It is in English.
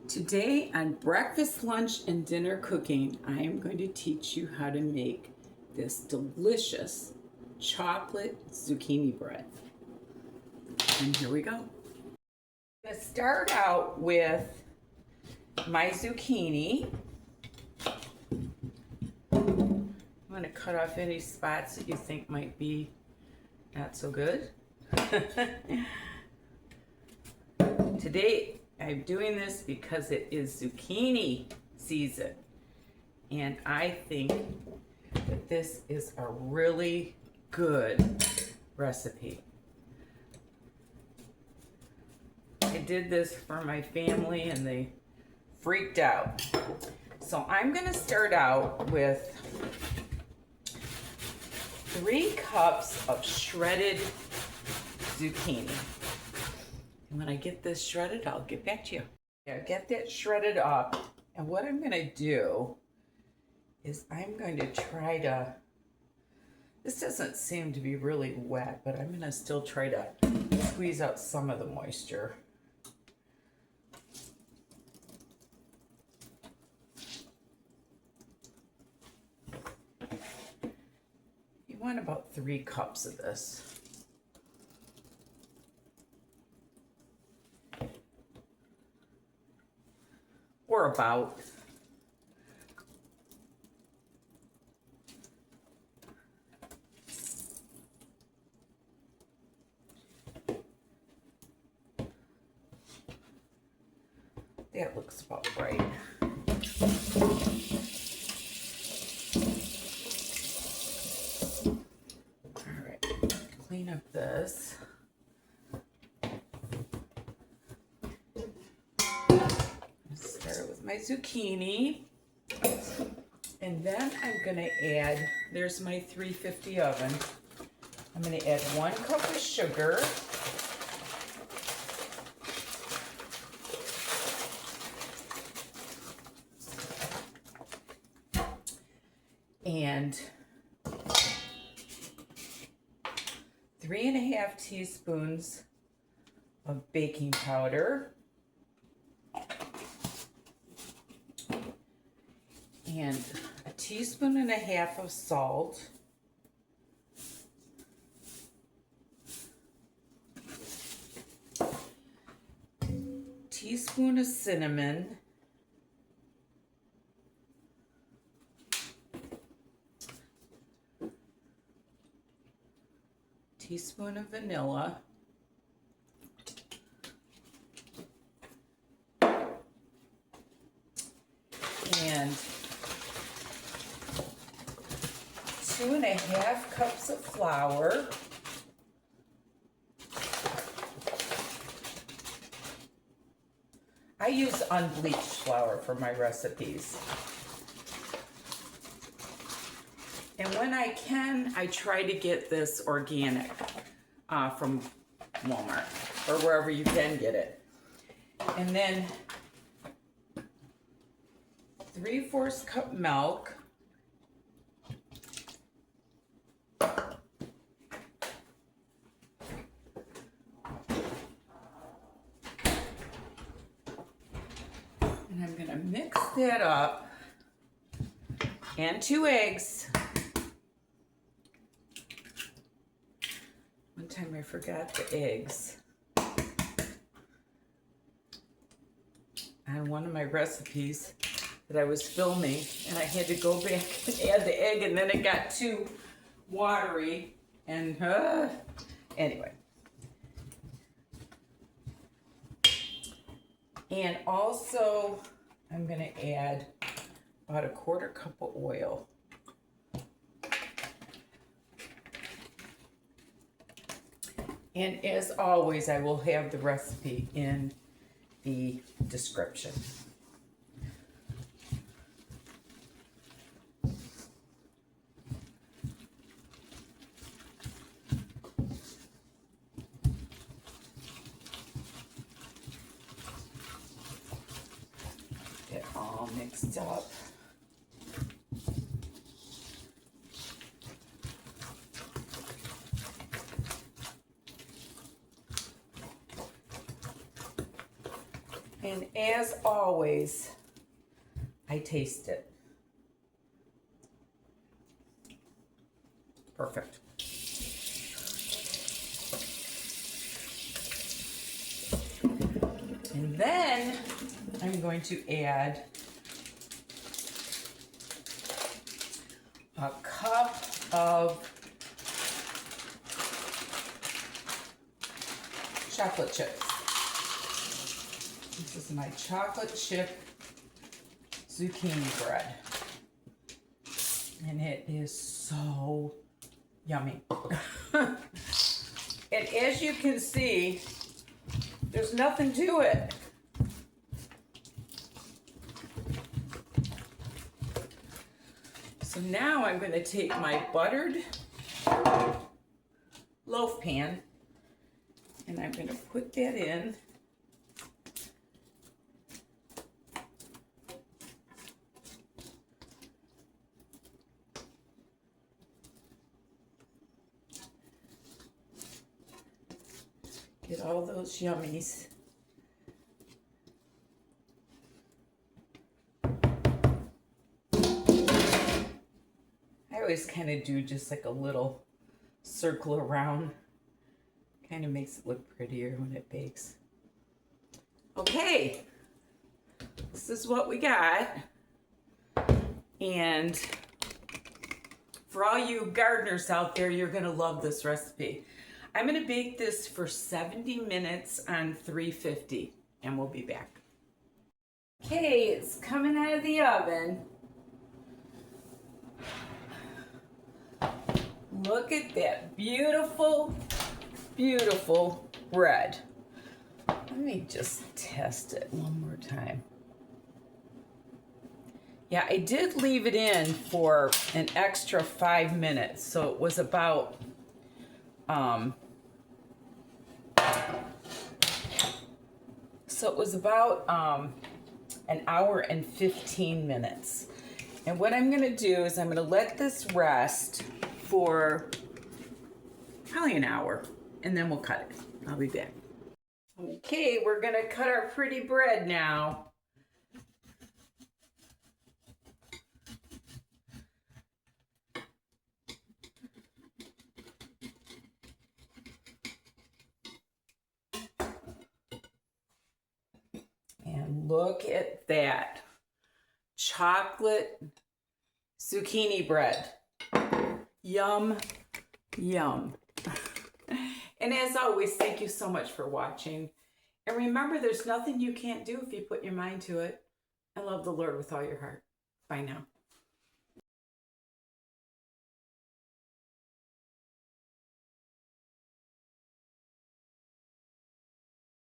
Today on breakfast, lunch, and dinner cooking, I am going to teach you how to make this delicious chocolate zucchini bread. And here we go. I'm going to start out with my zucchini. I'm going to cut off any spots that you think might be not so good. Today, I'm doing this because it is zucchini season, and I think that this is a really good recipe. I did this for my family and they freaked out. So I'm going to start out with 3 cups of shredded zucchini. When I get this shredded, I'll get back to you. Yeah, get that shredded up. And what I'm going to do is I'm going to try to, this doesn't seem to be really wet, but I'm going to still try to squeeze out some of the moisture. You want about 3 cups of this. Or about. That looks about right. All right, clean up this. Start with my zucchini, and then I'm going to add, there's my 350 oven. I'm going to add 1 cup of sugar, and 3½ teaspoons of baking powder, and 1.5 teaspoons of salt, teaspoon of cinnamon, teaspoon of vanilla, and 2½ cups of flour, I use unbleached flour for my recipes. And when I can, I try to get this organic from Walmart or wherever you can get it. And then 3/4 cup milk, and I'm going to mix that up, and 2 eggs. One time I forgot the eggs on one of my recipes that I was filming, and I had to go back and add the egg, and then it got too watery, and anyway. And also, I'm going to add about 1/4 cup of oil. And as always, I will have the recipe in the description. Get all mixed up. And as always, I taste it. Perfect. And then I'm going to add a cup of chocolate chips. This is my chocolate chip zucchini bread. And it is so yummy. And as you can see, there's nothing to it. So now I'm going to take my buttered loaf pan and I'm going to put that in. Get all those yummies. I always kind of do just like a little circle around. Kind of makes it look prettier when it bakes. Okay, this is what we got. And for all you gardeners out there, you're gonna love this recipe. I'm gonna bake this for 70 minutes on 350 and we'll be back. Okay, it's coming out of the oven. Look at that beautiful, beautiful bread. Let me just test it one more time. Yeah, I did leave it in for an extra 5 minutes, so it was about an hour and 15 minutes. And what I'm gonna do is I'm gonna let this rest for probably an hour and then we'll cut it. I'll be back. Okay, we're gonna cut our pretty bread now. And look at that. Chocolate zucchini bread. Yum, yum. And as always, thank you so much for watching. And remember, there's nothing you can't do if you put your mind to it. And love the Lord with all your heart. Bye now.